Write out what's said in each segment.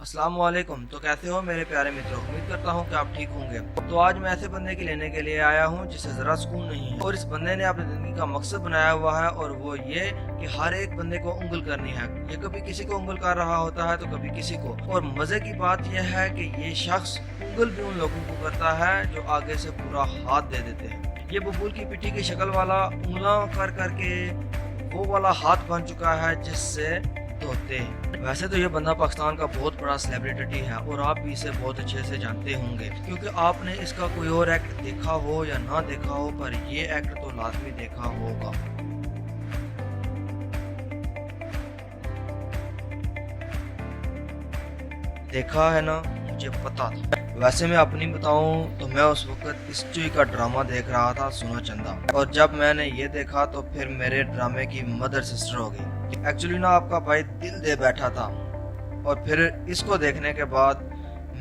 अस्सलाम वालेकुम। तो कैसे हो मेरे प्यारे मित्रों, उम्मीद करता हूँ कि आप ठीक होंगे। तो आज मैं ऐसे बंदे की लेने के लिए आया हूँ जिसे जरा सुकून नहीं है और इस बंदे ने अपनी जिंदगी का मकसद बनाया हुआ है और वो ये कि हर एक बंदे को उंगल करनी है। ये कभी किसी को उंगल कर रहा होता है तो कभी किसी को। और मजे की बात यह है कि ये शख्स उंगल भी उन लोगों को करता है जो आगे से पूरा हाथ दे देते हैं। ये बबूल की पिट्ठी की शक्ल वाला उंगला कर करके वो वाला हाथ बन चुका है जिससे धोते हैं। वैसे तो ये बंदा पाकिस्तान का बहुत बड़ा सेलिब्रिटी है और आप भी इसे बहुत अच्छे से जानते होंगे क्योंकि आपने इसका कोई और एक्ट देखा हो या ना देखा हो, पर ये एक्ट तो लाजमी देखा होगा। देखा है ना, मुझे पता था। वैसे मैं अपनी बताऊं तो मैं उस वक्त हिस्ट्री का ड्रामा देख रहा था, सुना चंदा, और जब मैंने ये देखा तो फिर मेरे ड्रामे की मदर सिस्टर हो गई। एक्चुअली ना आपका भाई दिल दे बैठा था और फिर इसको देखने के बाद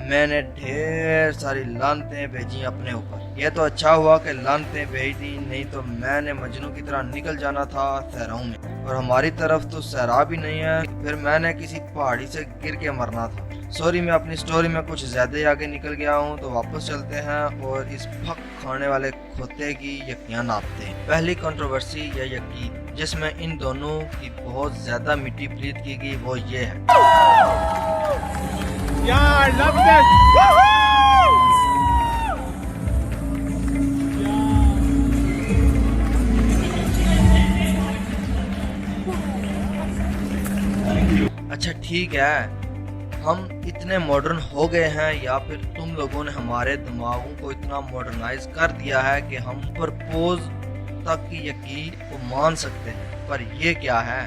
मैंने ढेर सारी लानतें भेजी अपने ऊपर। यह तो अच्छा हुआ कि लानतें भेज दी, नहीं तो मैंने मजनू की तरह निकल जाना था सहराओं में, और हमारी तरफ तो सहरा भी नहीं है, फिर मैंने किसी पहाड़ी से गिर के मरना था। सॉरी, मैं अपनी स्टोरी में कुछ ज्यादा ही आगे निकल गया हूँ, तो वापस चलते हैं और इस फक खाने वाले खोते की यकियां नापते हैं। पहली कंट्रोवर्सी या यकीन जिसमें इन दोनों की बहुत ज्यादा मिट्टी प्रीत की गई वो ये है। Yeah, I love this. अच्छा ठीक है, हम इतने मॉडर्न हो गए हैं या फिर तुम लोगों ने हमारे दिमागों को इतना मॉडर्नाइज कर दिया है कि हम प्रपोज तक की यकीन को मान सकते हैं। पर ये क्या है?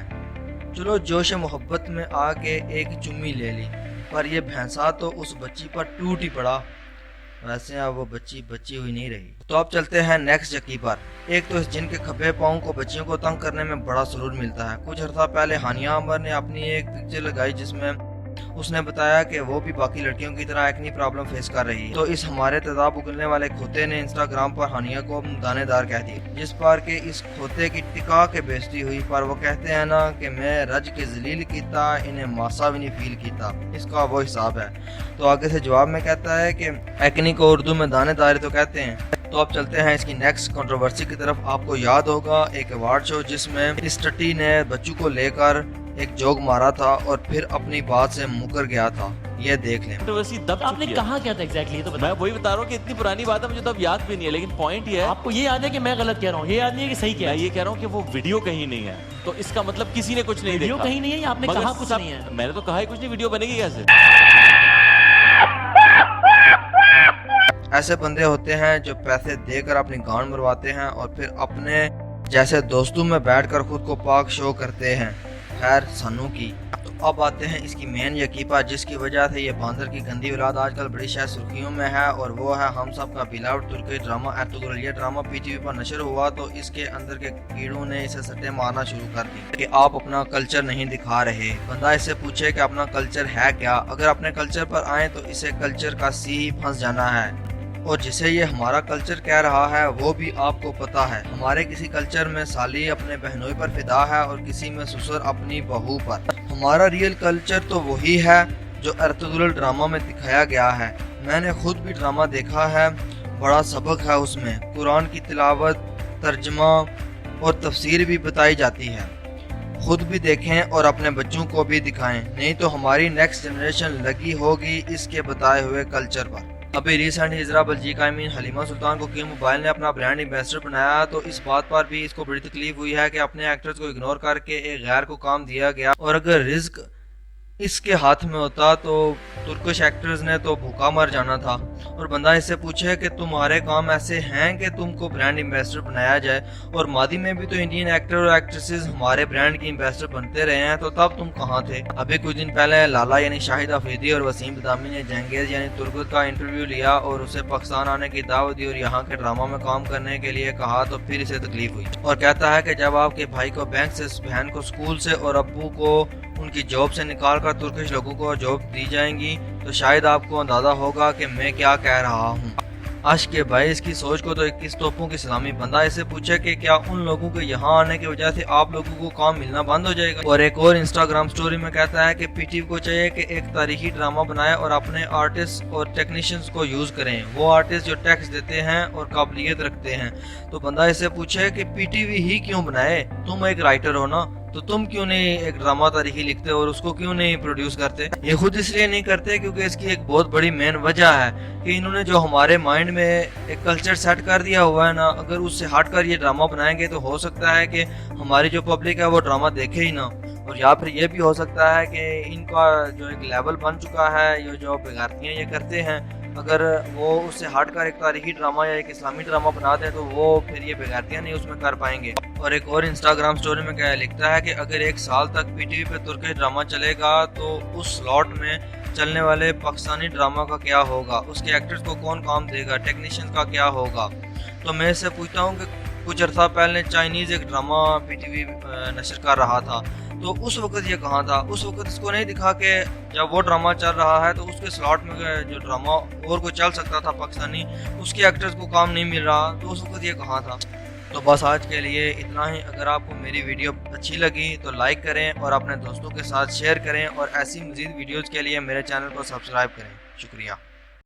चलो जोश मोहब्बत में आके एक चुम्मी ले ली, पर ये भैंसा तो उस बच्ची पर टूट ही पड़ा। वैसे अब वो बच्ची हुई नहीं रही। तो अब चलते हैं नेक्स्ट यकी पर। एक तो इस जिन के खब्बे पाँव को बच्चियों को तंग करने में बड़ा सुरूर मिलता है। कुछ अर्सा पहले हानिया अमर ने अपनी एक पिक्चर लगाई जिसमें उसने बताया कि वो भी बाकी लड़कियों की तरह एक्नी प्रॉब्लम फेस कर रही है। तो इस हमारे तेजाब उगलने वाले खोते ने इंस्टाग्राम पर हानिया को दानेदार कह दी, जिस पर के इस खोते की टिका के बेइज्जती हुई। पर वो कहते हैं ना कि मैं रज के जलील कीता, इन्हें मासा भी नहीं फील कीता। इसका वो हिसाब है। तो आगे से जवाब में कहता है कि एक्नी को उर्दू में दानेदार तो कहते हैं। तो अब चलते हैं इसकी नेक्स्ट कंट्रोवर्सी की तरफ। आपको याद होगा एक अवार्ड शो जिसमें इस टट्टी ने बच्चों को लेकर एक जोक मारा था और फिर अपनी बात से मुकर गया था। ये देख लें। आपने कहा क्या था एग्जैक्टली? तो मैं वही बता रहा हूँ कि इतनी पुरानी बात है, मुझे तो अब याद भी नहीं है, लेकिन पॉइंट ये है, आपको ये याद है कि मैं गलत कह रहा हूँ, ये याद नहीं है कि सही क्या मैं है? ये कह रहा हूँ कि वो वीडियो कहीं नहीं है, तो इसका मतलब किसी ने कुछ नहीं वीडियो देखा। कहीं नहीं है या आपने मगर कहा कुछ सब- नहीं है? मैंने तो कहा ही कुछ नहीं, वीडियो बनेगी कैसे? ऐसे बंदे होते हैं जो पैसे देकर अपनी गांड मरवाते हैं और फिर अपने जैसे दोस्तों में बैठकर खुद को पाक शो करते हैं। खैर सनू की। तो अब आते हैं इसकी मेन यकीपा जिसकी वजह से ये बांदर की गंदी औलाद आजकल बड़ी शायद सुर्खियों में है, और वो है हम सब का बिलावड तुर्की ड्रामा एर्तुगरुल। ये ड्रामा पीटीवी पर नशर हुआ तो इसके अंदर के कीड़ों ने इसे सट्टे मारना शुरू कर दी कि आप अपना कल्चर नहीं दिखा रहे। बंदा इससे पूछे कि अपना कल्चर है क्या। अगर अपने कल्चर पर आए तो इसे कल्चर का सी ही फंस जाना है, और जिसे ये हमारा कल्चर कह रहा है वो भी आपको पता है। हमारे किसी कल्चर में साली अपने बहनोई पर फिदा है और किसी में ससुर अपनी बहू पर। हमारा रियल कल्चर तो वही है जो एर्तुगरुल ड्रामा में दिखाया गया है। मैंने खुद भी ड्रामा देखा है, बड़ा सबक है उसमें। कुरान की तिलावत, तर्जमा और तफसीर भी बताई जाती है। खुद भी देखें और अपने बच्चों को भी दिखाएं, नहीं तो हमारी नेक्स्ट जनरेशन लगी होगी इसके बताए हुए कल्चर पर। अभी रिसेंट हिजरा बल्जीक हलीमा सुल्तान को की मोबाइल ने अपना ब्रांड एम्बेसडर बनाया, तो इस बात पर भी इसको बड़ी तकलीफ हुई है कि अपने एक्टर्स को इग्नोर करके एक गैर को काम दिया गया, और अगर रिस्क इसके हाथ में होता तो तुर्किश एक्टर्स ने तो भूखा मर जाना था। और बंदा इससे पूछे कि तुम्हारे काम ऐसे हैं कि तुमको ब्रांड एम्बेसडर बनाया जाए, और मादी में भी तो इंडियन एक्टर और एक्ट्रेसेस हमारे ब्रांड की एम्बेसडर बनते रहे हैं, तो तब तुम कहाँ थे? अभी कुछ दिन पहले लाला यानी शाहिद अफरीदी और वसीम बदामी ने जंगेज यानी तुर्क का इंटरव्यू लिया और उसे पाकिस्तान आने की दावत दी और यहाँ के ड्रामा में काम करने के लिए कहा, तो फिर इसे तकलीफ हुई और कहता है कि जब आपके भाई को बैंक से, बहन को स्कूल से और अब्बू को उनकी जॉब से निकाल कर तुर्किश लोगों को जॉब दी जाएंगी, तो शायद आपको अंदाजा होगा कि मैं क्या कह रहा हूँ। عاشق بھائی اس کی سوچ کو تو 21 توپوں کی سلامی، بندہ اسے پوچھے کہ کیا ان لوگوں کے یہاں آنے کی وجہ سے آپ لوگوں کو کام ملنا بند ہو جائے گا؟ اور ایک اور انسٹاگرام سٹوری میں کہتا ہے کہ پی ٹی وی کو چاہیے کہ ایک تاریخی ڈرامہ بنائے اور اپنے آرٹسٹ اور ٹیکنیشینز کو یوز کریں، وہ آرٹسٹ جو ٹیکس دیتے ہیں اور قابلیت رکھتے ہیں۔ تو بندہ اسے پوچھے کہ پی ٹی وی ہی کیوں بنائے، تم ایک رائٹر ہو نا، تو تم کیوں نہیں ایک ڈرامہ تاریخی لکھتے اور اس کو کیوں نہیں پروڈیوس کرتے؟ یہ خود اس لیے نہیں کرتے کیونکہ اس کی ایک بہت بڑی مین وجہ ہے کہ انہوں نے جو ہمارے مائنڈ میں ایک کلچر سیٹ کر دیا ہوا ہے نا، اگر اس سے ہٹ کر یہ ڈرامہ بنائیں گے تو ہو سکتا ہے کہ ہماری جو پبلک ہے وہ ڈرامہ دیکھے ہی نہ، اور یا پھر یہ بھی ہو سکتا ہے کہ ان کا جو ایک لیول بن چکا ہے، یہ جو بغیرتیاں یہ کرتے ہیں، اگر وہ اس سے ہٹ کر ایک تاریخی ڈرامہ یا ایک اسلامی ڈرامہ بنا دیں تو وہ پھر یہ بغیرتیاں نہیں اس میں کر پائیں گے۔ اور ایک اور انسٹاگرام سٹوری میں کیا لکھتا ہے کہ اگر 1 سال تک پی ٹی وی پہ ترکی ڈرامہ چلے گا تو اس سلاٹ میں چلنے والے پاکستانی ڈرامہ کا کیا ہوگا، اس کے ایکٹرز کو کون کام دے گا، ٹیکنیشین کا کیا ہوگا؟ تو میں اس سے پوچھتا ہوں کہ کچھ عرصہ پہلے چائنیز ایک ڈرامہ پی ٹی وی نشر کر رہا تھا، تو اس وقت یہ کہاں تھا؟ اس وقت اس کو نہیں دکھا کہ جب وہ ڈرامہ چل رہا ہے تو اس کے سلاٹ میں جو ڈرامہ اور کوئی چل سکتا تھا پاکستانی، اس کے ایکٹرز کو کام نہیں مل رہا، تو اس وقت یہ کہاں تھا؟ تو بس آج کے لیے اتنا ہی۔ اگر آپ کو میری ویڈیو اچھی لگی تو لائک کریں اور اپنے دوستوں کے ساتھ شیئر کریں، اور ایسی مزید ویڈیوز کے لیے میرے چینل کو سبسکرائب کریں۔ شکریہ۔